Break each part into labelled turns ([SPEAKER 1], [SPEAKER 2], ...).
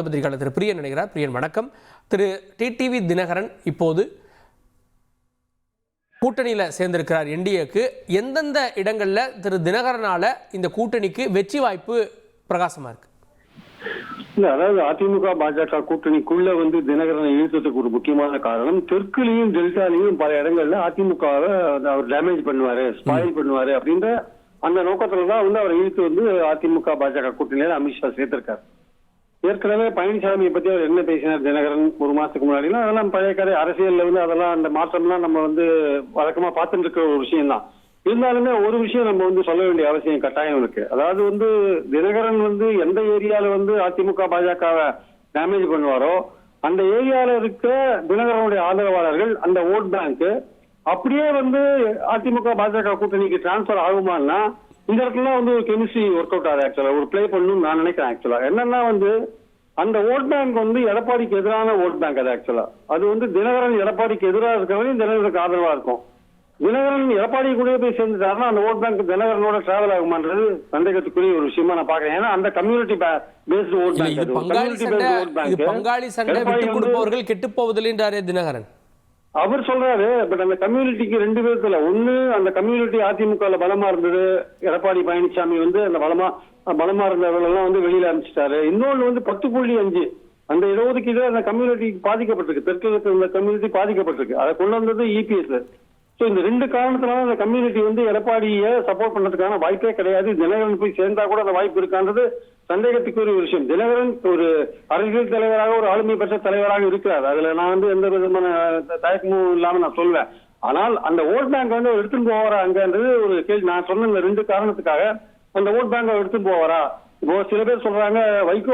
[SPEAKER 1] பத்திரிகையாளர் திரு பிரியன் நினைக்கிறார். பிரியன் வணக்கம். திரு டிடிவி தினகரன் இப்போது கூட்டணியில் சேர்ந்திருக்கிறார் என்டிஏக்கு. எந்தெந்த இடங்களில் திரு தினகரனால இந்த கூட்டணிக்கு வெற்றி வாய்ப்பு பிரகாசமா இருக்கு?
[SPEAKER 2] இல்ல, அதாவது அதிமுக பாஜக கூட்டணிக்குள்ள தினகரனை இழுத்ததுக்கு ஒரு முக்கியமான காரணம், தெற்குலையும் டெல்டாலையும் பல இடங்கள்ல அதிமுகவை அவர் டேமேஜ் பண்ணுவாரு, ஸ்பாயில் பண்ணுவாரு அப்படின்ற அந்த நோக்கத்துலதான் அவரை இழுத்து அதிமுக பாஜக கூட்டணியில அமித்ஷா சேர்த்திருக்காரு. ஏற்கனவே பழனிசாமியை பத்தி அவர் என்ன பேசினார் தினகரன் ஒரு மாசத்துக்கு முன்னாடிலாம், அதெல்லாம் பழைய கதை. அரசியல்ல அதெல்லாம் அந்த மாற்றம்லாம் நம்ம வழக்கமா பார்த்துட்டு இருக்கிற ஒரு விஷயம் தான். இருந்தாலுமே ஒரு விஷயம் நம்ம சொல்ல வேண்டிய அவசியம் கட்டாயம் இருக்கு. அதாவது தினகரன் எந்த ஏரியால அதிமுக பாஜகவை டேமேஜ் பண்ணுவாரோ அந்த ஏரியால இருக்க தினகரனுடைய ஆதரவாளர்கள் அந்த ஓட் பேங்க் அப்படியே அதிமுக பாஜக கூட்டணிக்கு டிரான்ஸ்பர் ஆகுமான்னா இந்த இடத்துல ஒரு கெமிஸ்ட்ரி ஒர்க் அவுட் ஆகுது. ஆக்சுவலா ஒரு பிளே பண்ணணும்னு நான் நினைக்கிறேன். ஆக்சுவலா என்னன்னா அந்த ஓட் பேங்க் எடப்பாடிக்கு எதிரான ஓட் பேங்க். அது ஆக்சுவலா அது தினகரன் எடப்பாடிக்கு எதிராக இருக்கிறவரையும் தினகரனுக்கு ஆதரவா இருக்கும். தினகரன் எடப்பாடி கூட போய் சேர்ந்துட்டாருன்னா அந்த ஓட் பேங்க் தினகரனோட டிராவல் ஆகுமான்றது சந்தேகத்துக்குரிய ஒரு விஷயமா நான் பாக்குறேன். ஏன்னா அந்த கம்யூனிட்டி பேஸ்ட் ஓட் பேங்க்,
[SPEAKER 1] பங்காளி சண்டை விட்டுக் கொடுப்பவர்கள் கெட்டு போவதில்லைன்றாரே தினகரன்.
[SPEAKER 2] அவர் சொல்றாரு. பட் அந்த கம்யூனிட்டிக்கு ரெண்டு பேருக்குல ஒண்ணு, அந்த கம்யூனிட்டி அதிமுக பலமா இருந்தது, எடப்பாடி பழனிசாமி அந்த பலமா இருந்தவர்கள் எல்லாம் வெளியில அனுப்பிச்சிட்டாரு. இன்னொன்னு 10.5 அந்த இடஒதுக்கீடு அந்த கம்யூனிட்டி பாதிக்கப்பட்டிருக்கு, தெற்கு இருந்த கம்யூனிட்டி பாதிக்கப்பட்டிருக்கு. அதை கொண்டு வந்தது இபிஎஸ். சோ இந்த ரெண்டு காரணத்தினால அந்த கம்யூனிட்டி எடப்பாடியை சப்போர்ட் பண்றதுக்கான வாய்ப்பே கிடையாது. தினகரன் போய் சேர்ந்தா கூட அந்த வாய்ப்பு இருக்கான்றது சந்தேகத்துக்குரிய ஒரு விஷயம். தினகரன் ஒரு அரசியல் தலைவராக, ஒரு ஆளுமை பெற்ற தலைவராக இருக்கிறார். அதுல நான் எந்த விதமான தயக்கமும் இல்லாம நான் சொல்வேன். ஆனால் அந்த ஓட் பேங்க் எடுத்துட்டு போவாரா அங்கன்றது ஒரு கேள்வி. நான் சொன்ன இந்த ரெண்டு காரணத்துக்காக அந்த ஓட் பேங்க் எடுத்துட்டு போவாரா? இப்போ சில பேர் சொல்றாங்க வைகோ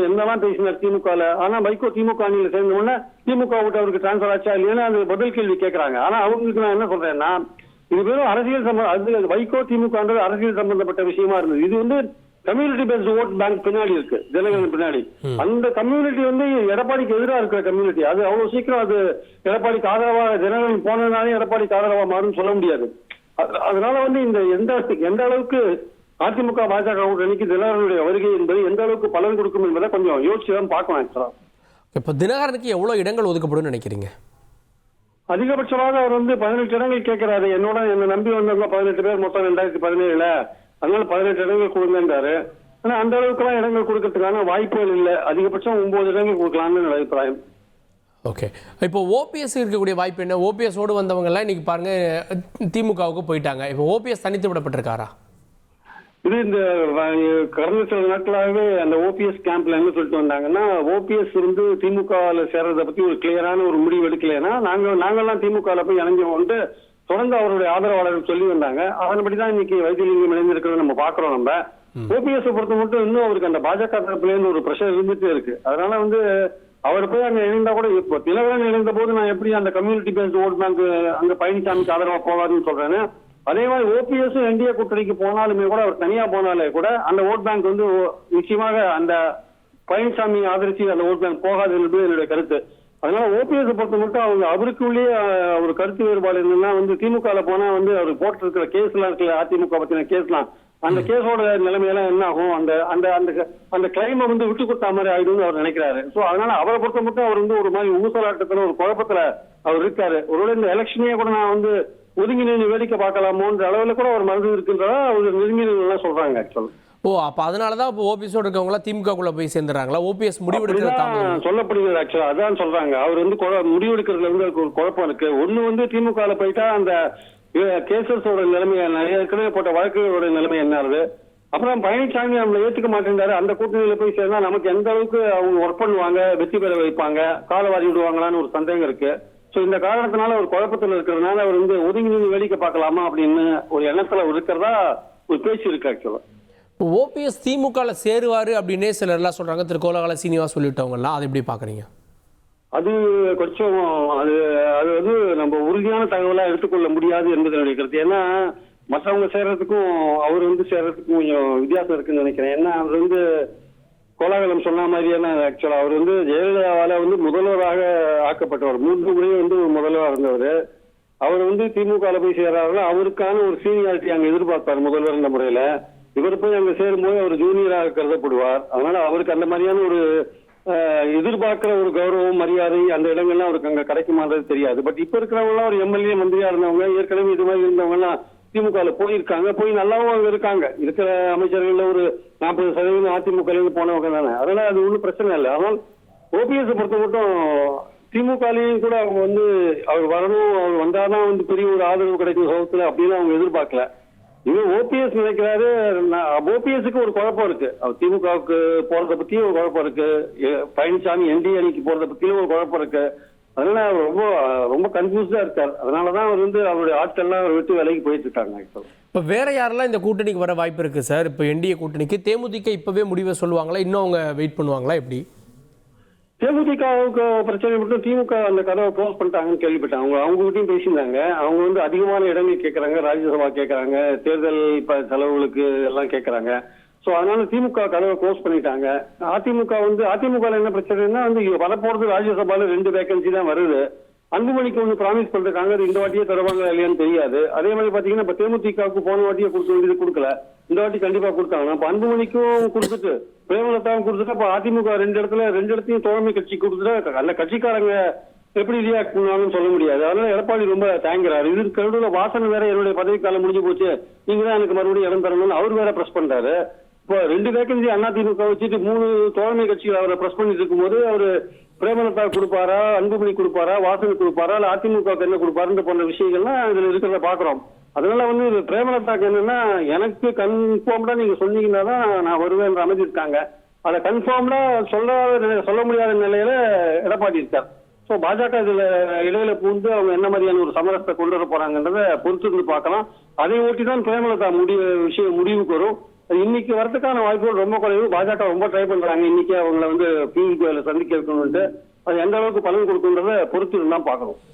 [SPEAKER 2] என்னெல்லாம் பேசினார் திமுகல, ஆனா வைகோ திமுக அணியில சேர்ந்த உடனே திமுக விட்டு அவருக்கு டிரான்ஸ்பர் ஆச்சா இல்லையா அந்த பதில் கேள்வி கேட்கறாங்க. ஆனா அவங்களுக்கு நான் என்ன சொல்றேன்னா, இது வெறும் அரசியல் அது வைகோ திமுகன்றது அரசியல் சம்பந்தப்பட்ட விஷயமா இருந்தது. இது கம்யூனிட்டி பேஸ்ட் ஓட் பேங்க் பின்னாடி இருக்கு, தினகரன் பின்னாடி. அந்த கம்யூனிட்டி எடப்பாடிக்கு எதிராக இருக்கிற கம்யூனிட்டி. அது அவ்வளவு சீக்கிரம் அது எடப்பாடிக்கு ஆதரவா தினகரன் போனதுனாலே எடப்பாடிக்கு ஆதரவா மாறும் சொல்ல முடியாது. அதனால இந்த எந்த அளவுக்கு அதிமுக பாஜக கூட்டணிக்கு தினகரனுடைய வருகை என்பது எந்த அளவுக்கு பலன் கொடுக்கும் என்பதை கொஞ்சம் யோசிச்சுதான் பார்க்கணும்.
[SPEAKER 1] இப்ப தினகரனுக்கு எவ்வளவு இடங்கள் ஒதுக்கப்படும் நினைக்கிறீங்க?
[SPEAKER 2] அதிகபட்சமாக அவர் 18 இடங்கள் கேட்கிறாரு. என்ன நம்பி வந்தவங்க 18 பேர் மொத்தம் 2017. அதனால 18 இடங்கள் கொடுங்கன்றாரு. ஆனா அந்த அளவுக்கு எல்லாம் இடங்கள் கொடுக்கறதுக்கான வாய்ப்புகள் இல்லை. அதிகபட்சம் 9 இடங்கள் கொடுக்கலாம்னு அபிப்பிராயம்.
[SPEAKER 1] ஓகே, இப்போ ஓபிஎஸ் இருக்கக்கூடிய வாய்ப்பு என்ன? ஓபிஎஸ் ஓடு வந்தவங்க எல்லாம் இன்னைக்கு பாருங்க திமுகவுக்கு போயிட்டாங்க. இப்போ ஓபிஎஸ் தனித்து விடப்பட்டிருக்காரா?
[SPEAKER 2] இது இந்த கடந்த சில நாட்களாகவே அந்த ஓபிஎஸ் கேம்ப்ல என்ன சொல்லிட்டு வந்தாங்கன்னா, ஓபிஎஸ் திமுகவில் சேர்றதை பத்தி ஒரு கிளியரான ஒரு முடிவு எடுக்கலைன்னா நாங்கெல்லாம் திமுகவில் போய் இணைஞ்சோம் தொடர்ந்து அவருடைய ஆதரவாளர்கள் சொல்லி வந்தாங்க. அதன்படிதான் இன்னைக்கு வைத்தியலிங்கம் இணைந்திருக்கிறத நம்ம பாக்குறோம். நம்ம ஓபிஎஸ் பொறுத்த மட்டும் இன்னும் அவருக்கு அந்த பாஜக தரப்புல இருந்து ஒரு பிரஷர் இருந்துட்டே இருக்கு. அதனால அவர் போய் அங்க இணைந்தா கூட, இப்போ தினகரன் இணைந்த போது நான் எப்படி அந்த கம்யூனிட்டி பேஸ்ட் ஓட் பேங்க் அங்க பழனிசாமிக்கு ஆதரவா போவாருன்னு சொல்றேன்னு, அதே மாதிரி ஓபிஎஸ் என்டிஏ கூட்டணிக்கு போனாலுமே கூட, அவர் தனியா போனாலே கூட அந்த ஓட் பேங்க் நிச்சயமாக அந்த பழனிசாமி ஆதரிச்சு அந்த ஓட் பேங்க் போகாது என்பது என்னுடைய கருத்து. அதனால ஓபிஎஸ் பொறுத்த மட்டும் அவருக்குள்ளேயே ஒரு கருத்து வேறுபாடு இருந்ததுன்னா திமுக போனா அவர் போட்டு இருக்கிற கேஸ் எல்லாம் இருக்குல்ல, அதிமுக பத்தின கேஸ்லாம், அந்த கேஸோட நிலைமையெல்லாம் என்ன ஆகும், அந்த அந்த அந்த கிளைமை விட்டு கொடுத்த மாதிரி ஆயிடும்னு அவர் நினைக்கிறாரு. சோ அதனால அவரை பொறுத்த மட்டும் அவர் ஒரு மாதிரி ஊசலாட்டத்துல ஒரு குழப்பத்துல அவர் இருக்காரு. ஒருவேளை இந்த எலெக்ஷனே கூட நான் ஒதுங்கி நின்று வேடிக்கை பார்க்கலாமோன்ற அளவுல கூட அவர் மருந்து இருக்குன்றதா அவர் நெருங்கிலாம் சொல்றாங்க. ஆக்சுவலா
[SPEAKER 1] அப்ப அதனாலதான் ஓபிஎஸோட இருக்கவங்க திமுகக்குள்ள போய் சேர்ந்துறாங்களா? ஓபிஎஸ் முடிவெடுக்கிறது
[SPEAKER 2] சொல்லப்படுகிறது. ஆக்சுவலா அதான் சொல்றாங்க. அவர் முடிவெடுக்கிறதுல ஒரு குழப்பம் இருக்கு. ஒண்ணு திமுகல போயிட்டா அந்த கேசஸோட நிலைமை, ஏற்கனவே போட்ட வழக்குகளோட நிலைமை என்ன ஆகுது, அப்புறம் பழனிசாமி நம்மளை ஏத்துக்க மாட்டேங்கிறாரு. அந்த கூட்டணியில போய் சேர்ந்தா நமக்கு எந்த அளவுக்கு அவங்க ஒர்க் பண்ணுவாங்க, வெற்றி பெற வைப்பாங்க, காலவாரி விடுவாங்களான்னு ஒரு சந்தேகம் இருக்கு. சோ இந்த காரணத்தினால ஒரு குழப்பத்தில் இருக்கிறதுனால அவர் ஒதுங்கி நின்று வேடிக்கை பார்க்கலாமா அப்படின்னு ஒரு எண்ணத்துல இருக்கிறதா ஒரு பேச்சு இருக்கு. ஆக்சுவலா
[SPEAKER 1] ஓபிஎஸ் திமுகல சேருவாரு அப்படின்னே சிலர் எல்லாம் சொல்றாங்க. திரு கோலகால சீனிவாஸ் சொல்லிட்டவங்க எல்லாம், அதை எப்படி பாக்குறீங்க?
[SPEAKER 2] அது கொஞ்சம் அது நம்ம உறுதியான தகவலா எடுத்துக்கொள்ள முடியாது என்பது என்னுடைய கருத்து. ஏன்னா மற்றவங்க சேர்றதுக்கும் அவர் சேர்றதுக்கும் கொஞ்சம் வித்தியாசம் இருக்குன்னு நினைக்கிறேன். ஏன்னா அவர் கோலாகலம் சொன்ன மாதிரியான ஆக்சுவலா அவர் ஜெயலலிதாவால முதல்வராக ஆக்கப்பட்டவர். 3 முறை முதல்வராக இருந்தவர். அவர் திமுக போய் சேர்றாருல, அவருக்கான ஒரு சீனியாரிட்டி அங்க எதிர்பார்ப்பார் முதல்வர் என்ற முறையில. இவர் போய் அங்க சேரும்போது அவர் ஜூனியராக கருதப்படுவார். அதனால அவருக்கு அந்த மாதிரியான ஒரு எதிர்பார்க்கிற ஒரு கௌரவம் மரியாதை அந்த இடங்கள்லாம் அவருக்கு அங்க கிடைக்குமான்றது தெரியாது. பட் இப்ப இருக்கிறவங்க எல்லாம் ஒரு எம்எல்ஏ மந்திரியா இருந்தவங்க, ஏற்கனவே இது மாதிரி இருந்தவங்க எல்லாம் திமுகல போயிருக்காங்க, போய் நல்லாவும் அங்க இருக்காங்க. இருக்கிற அமைச்சர்கள்ல ஒரு 40% அதிமுக இருந்து போனவங்க தானே. அதனால அது ஒன்றும் பிரச்சனை இல்லை. ஆனால் ஓபிஎஸ் பொறுத்த மட்டும் திமுகலையும் கூட அவங்க வந்து அவர் வரணும், அவர் வந்தாதான் வந்து பெரிய ஒரு ஆதரவு கிடைக்கும் சௌத்துல அப்படின்னு அவங்க எதிர்பார்க்கல. இது ஓபிஎஸ் நினைக்கிறாரு. ஓபிஎஸ்க்கு ஒரு குழப்பம் இருக்கு, அவர் திமுகவுக்கு போறதை பத்தியும் ஒரு குழப்பம் இருக்கு, பழனிசாமி என்டி அணிக்கு போறதை பத்தியும் ஒரு குழப்பம் இருக்கு. அதனால அவர் ரொம்ப ரொம்ப கன்ஃபியூஸ்டா இருக்கார். அதனாலதான் அவர் வந்து அவருடைய ஆட்கள்லாம் அவர் விட்டு விலைக்கு போயிட்டு இருக்காங்க.
[SPEAKER 1] இப்போ வேற யாரெல்லாம் இந்த கூட்டணிக்கு வர வாய்ப்பு இருக்கு சார்? இப்போ என்டிஏ கூட்டணிக்கு தேமுதிக இப்பவே முடிவை சொல்லுவாங்களா, இன்னும் அவங்க வெயிட் பண்ணுவாங்களா, எப்படி?
[SPEAKER 2] தேமுதிகவுக்கு பிரச்சனை மட்டும் திமுக அந்த கதவை க்ளோஸ் பண்ணிட்டாங்கன்னு கேள்விப்பட்டாங்க. அவங்க கிட்டையும் பேசியிருந்தாங்க. அவங்க வந்து அதிகமான இடங்கள் கேட்கறாங்க, ராஜ்யசபா கேட்கறாங்க, தேர்தல் செலவுகளுக்கு எல்லாம் கேட்கறாங்க. சோ அதனால திமுக கதவை க்ளோஸ் பண்ணிட்டாங்க. அதிமுக என்ன பிரச்சனைன்னா வந்து வரப்போறது ராஜ்யசபால 2 வேகன்சி தான் வருது. அன்புமணிக்கு ஒன்று ப்ராமிஸ் பண்ணிருக்காங்க, அது இந்த வாட்டியே தருவாங்க இல்லையான்னு தெரியாது. அதே மாதிரி பாத்தீங்கன்னா இப்ப தேமுதிகவுக்கு போன வாட்டியே கொடுக்க வேண்டியது கொடுக்கல, இந்த வாட்டி கண்டிப்பா கொடுத்தாங்க. அப்ப அன்புமணிக்கும் கொடுத்துட்டு பிரேமலதாவும் கொடுத்துட்டு அப்ப அதிமுக 2 இடத்தையும் தோழமை கட்சி கொடுத்துட்டு அந்த கட்சிக்காரங்க எப்படி ரியாக்ட் பண்ணாலும் சொல்ல முடியாது. அதனால எடப்பாடி ரொம்ப தேங்கிறாரு. இது கருடுல வாசனை வேற என்னுடைய பதவிக்காலம் முடிஞ்சு போச்சு, நீங்க தான் எனக்கு மறுபடியும் இடம் தரணும்னு அவர் வேற பிரஸ் பண்றாரு. இப்போ 2 வேகன்சி அதிமுக வச்சுட்டு 3 தோழமை கட்சிகள் அவரை பிரஸ் பண்ணிட்டு இருக்கும்போது அவரு பிரேமலதா கொடுப்பாரா, அன்புமணி கொடுப்பாரா, வாசனை கொடுப்பாரா, இல்ல அதிமுக என்ன கொடுப்பாருன்ற போன்ற விஷயங்கள்லாம் இதுல இருக்கிறத பாக்குறோம். அதனால வந்து பிரேமலதாக்கு என்னன்னா, எனக்கு கன்ஃபார்ம்டா நீங்க சொன்னீங்கன்னா தான் நான் வருவேன் அமைதிருக்காங்க. அதை கன்ஃபார்ம்டா சொல்ல முடியாத நிலையில எடப்பாடி இருக்கார். சோ பாஜக இதுல இடையில பூந்து அவங்க என்ன மாதிரியான ஒரு சமரசத்தை கொண்டு வர போறாங்கன்றத பொறுத்து இருந்து பார்க்கலாம். அதை ஒட்டி தான் பிரேமலதா முடிவுக்கு வரும். இன்னைக்கு வரதுக்கான வாய்ப்புகள் ரொம்ப குறைவு. பாஜக ரொம்ப ட்ரை பண்றாங்க இன்னைக்கு அவங்களை வந்து பியூஷ் கோயலை சந்திக்க இருக்கணும்ட்டு. அது எந்த அளவுக்கு பலன் கொடுக்குன்றத பொறுத்து இருந்தா பார்க்கணும்.